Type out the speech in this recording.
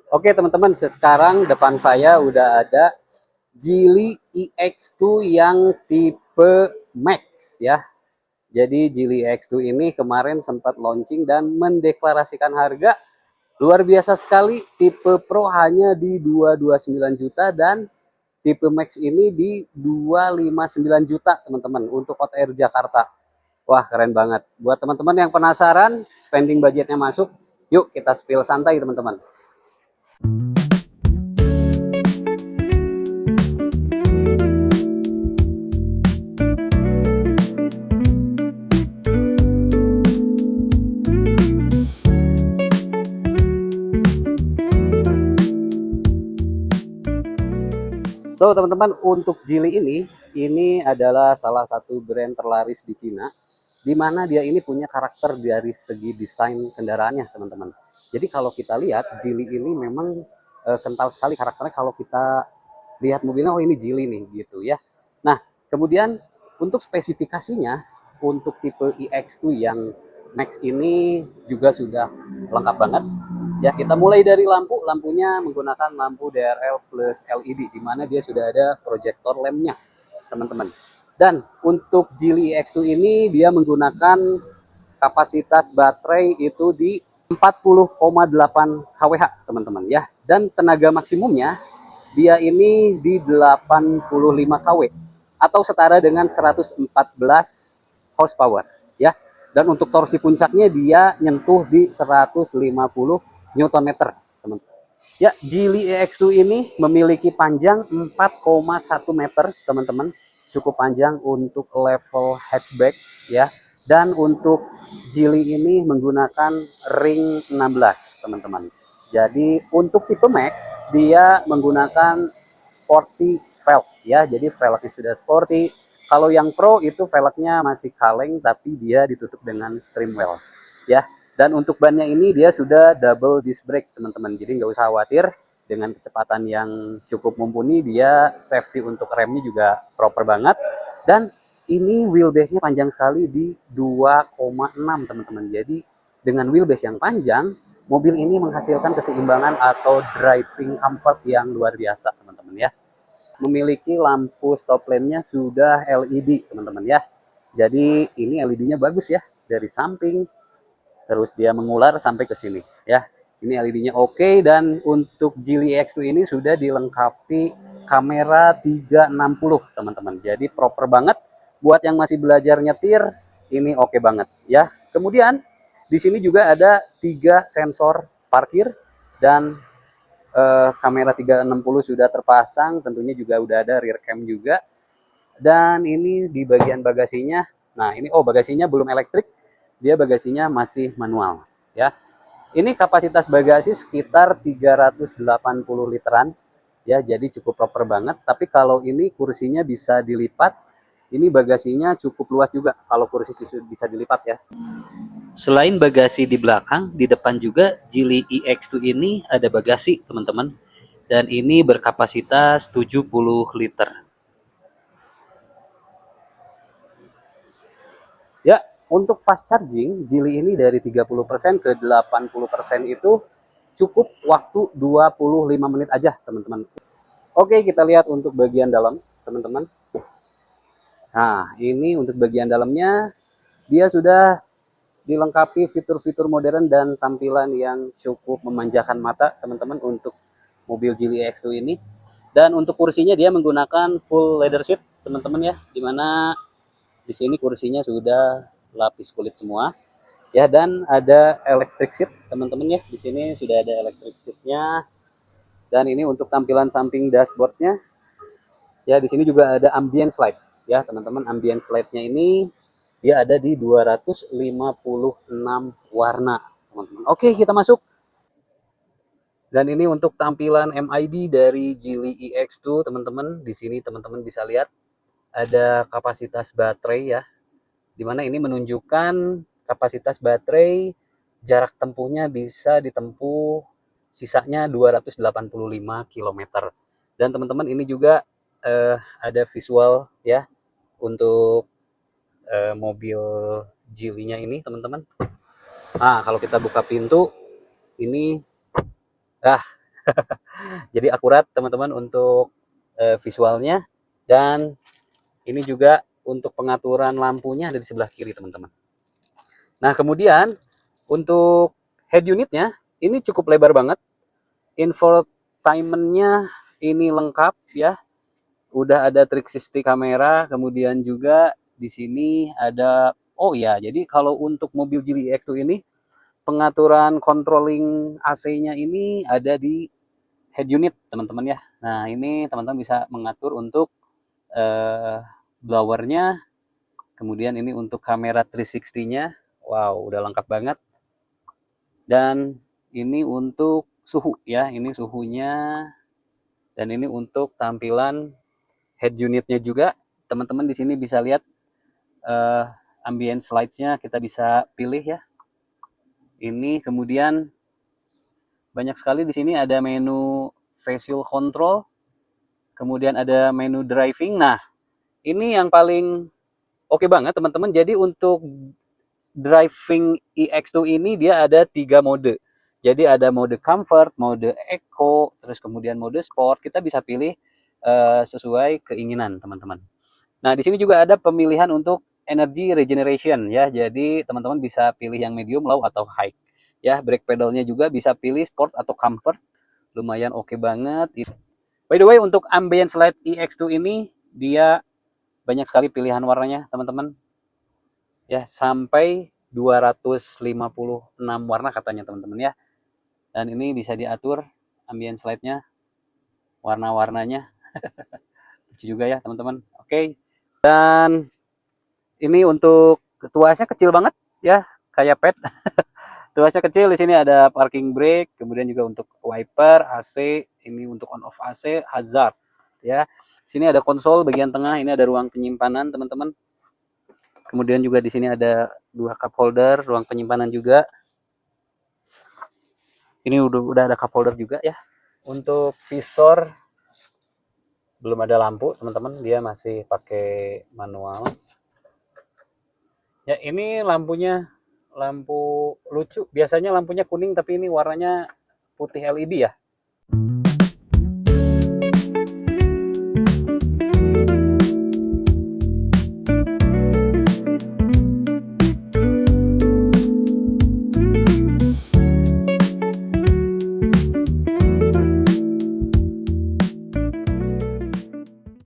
Oke teman-teman, sekarang depan saya udah ada Geely EX2 yang tipe Max ya. Jadi Geely EX2 ini kemarin sempat launching dan mendeklarasikan harga luar biasa sekali. Tipe Pro hanya di 229 juta dan tipe Max ini di 259 juta teman-teman untuk Hot Air Jakarta. Wah keren banget. Buat teman-teman yang penasaran spending budgetnya masuk, yuk kita spill santai teman-teman. So teman-teman, untuk Geely ini adalah salah satu brand terlaris di Cina, di mana dia ini punya karakter dari segi desain kendaraannya teman-teman. Jadi kalau kita lihat Geely ini memang kental sekali karakternya. Kalau kita lihat mobilnya, oh ini Geely nih gitu ya. Nah kemudian untuk spesifikasinya, untuk tipe EX2 yang Max ini juga sudah lengkap banget. Ya, kita mulai dari lampunya menggunakan lampu DRL plus LED, di mana dia sudah ada proyektor lampnya, teman-teman. Dan untuk Geely EX2 ini dia menggunakan kapasitas baterai itu di 40,8 kWh, teman-teman ya. Dan tenaga maksimumnya dia ini di 85 kW atau setara dengan 114 horsepower ya. Dan untuk torsi puncaknya dia nyentuh di 150 Newton meter, teman-teman. Ya, Geely EX2 ini memiliki panjang 4,1 meter, teman-teman. Cukup panjang untuk level hatchback ya. Dan untuk Geely ini menggunakan ring 16, teman-teman. Jadi untuk tipe Max dia menggunakan sporty velg ya. Jadi velgnya sudah sporty. Kalau yang Pro itu velgnya masih kaleng tapi dia ditutup dengan trim wheel ya. Dan untuk bannya ini dia sudah double disc brake teman-teman. Jadi nggak usah khawatir, dengan kecepatan yang cukup mumpuni dia safety untuk remnya juga proper banget. Dan ini wheelbase-nya panjang sekali di 2,6 teman-teman. Jadi dengan wheelbase yang panjang, mobil ini menghasilkan keseimbangan atau driving comfort yang luar biasa teman-teman ya. Memiliki lampu stop lamp-nya sudah LED teman-teman ya. Jadi ini LED-nya bagus ya, dari samping terus dia mengular sampai ke sini ya. Ini LED-nya oke. Dan untuk Geely X2 ini sudah dilengkapi kamera 360 teman-teman. Jadi proper banget buat yang masih belajar nyetir, ini oke banget ya. Kemudian di sini juga ada 3 sensor parkir dan kamera 360 sudah terpasang, tentunya juga udah ada rear cam juga. Dan ini di bagian bagasinya, nah ini bagasinya belum elektrik, dia bagasinya masih manual ya. Ini kapasitas bagasi sekitar 380 literan ya, jadi cukup proper banget. Tapi kalau ini kursinya bisa dilipat, ini bagasinya cukup luas juga kalau kursi bisa dilipat ya. Selain bagasi di belakang, di depan juga Geely EX2 ini ada bagasi teman-teman. Dan ini berkapasitas 70 liter. Ya, untuk fast charging, Geely ini dari 30% ke 80% itu cukup waktu 25 menit aja, teman-teman. Oke, kita lihat untuk bagian dalam, teman-teman. Nah, ini untuk bagian dalamnya, dia sudah dilengkapi fitur-fitur modern dan tampilan yang cukup memanjakan mata, teman-teman, untuk mobil Geely X2 ini. Dan untuk kursinya dia menggunakan full leather seat, teman-teman ya, dimana di sini kursinya sudah lapis kulit semua ya. Dan ada electric seat teman-teman ya, di sini sudah ada electric seatnya. Dan ini untuk tampilan samping dashboardnya ya. Di sini juga ada ambient light ya teman-teman. Ambient lightnya ini dia ada di 256 warna teman-teman. Oke, kita masuk. Dan ini untuk tampilan MID dari Geely EX2 teman-teman. Di sini teman-teman bisa lihat ada kapasitas baterai ya, dimana ini menunjukkan kapasitas baterai jarak tempuhnya bisa ditempuh sisanya 285 km. Dan teman-teman ini juga ada visual ya untuk mobil Geely-nya ini teman-teman. Nah kalau kita buka pintu ini Jadi akurat teman-teman untuk visualnya. Dan ini juga untuk pengaturan lampunya ada di sebelah kiri teman-teman. Nah kemudian untuk head unitnya ini cukup lebar banget. Infotainmentnya ini lengkap ya. Udah ada 360 kamera, kemudian juga di sini ada, oh ya, jadi kalau untuk mobil Geely EX2 ini pengaturan controlling AC-nya ini ada di head unit teman-teman ya. Nah ini teman-teman bisa mengatur untuk eh, blowernya, kemudian ini untuk kamera 360-nya, wow udah lengkap banget. Dan ini untuk suhu ya, ini suhunya, dan ini untuk tampilan head unitnya juga. Teman-teman di sini bisa lihat eh, ambient slides-nya kita bisa pilih ya. Ini kemudian banyak sekali di sini ada menu facial control, kemudian ada menu driving. Nah, ini yang paling oke banget teman-teman. Jadi untuk driving EX2 ini dia ada 3 mode. Jadi ada mode comfort, mode eco, terus kemudian mode sport. Kita bisa pilih sesuai keinginan teman-teman. Nah, di sini juga ada pemilihan untuk energy regeneration ya. Jadi teman-teman bisa pilih yang medium, low atau high. Ya, brake pedalnya juga bisa pilih sport atau comfort. Lumayan oke banget. By the way, untuk ambient light EX2 ini dia banyak sekali pilihan warnanya, teman-teman. Ya, sampai 256 warna katanya, teman-teman ya. Dan ini bisa diatur ambient light-nya, warna-warnanya. Lucu juga ya, teman-teman. Oke. Dan ini untuk tuasnya kecil banget ya, kayak pet. Tuasnya kecil, di sini ada parking brake, kemudian juga untuk wiper, AC, ini untuk on off AC, hazard ya. Di sini ada konsol bagian tengah, ini ada ruang penyimpanan teman-teman. Kemudian juga di sini ada 2 cup holder, ruang penyimpanan juga. Ini udah ada cup holder juga ya. Untuk visor belum ada lampu teman-teman, dia masih pakai manual. Ya ini lampunya lampu lucu. Biasanya lampunya kuning tapi ini warnanya putih LED ya.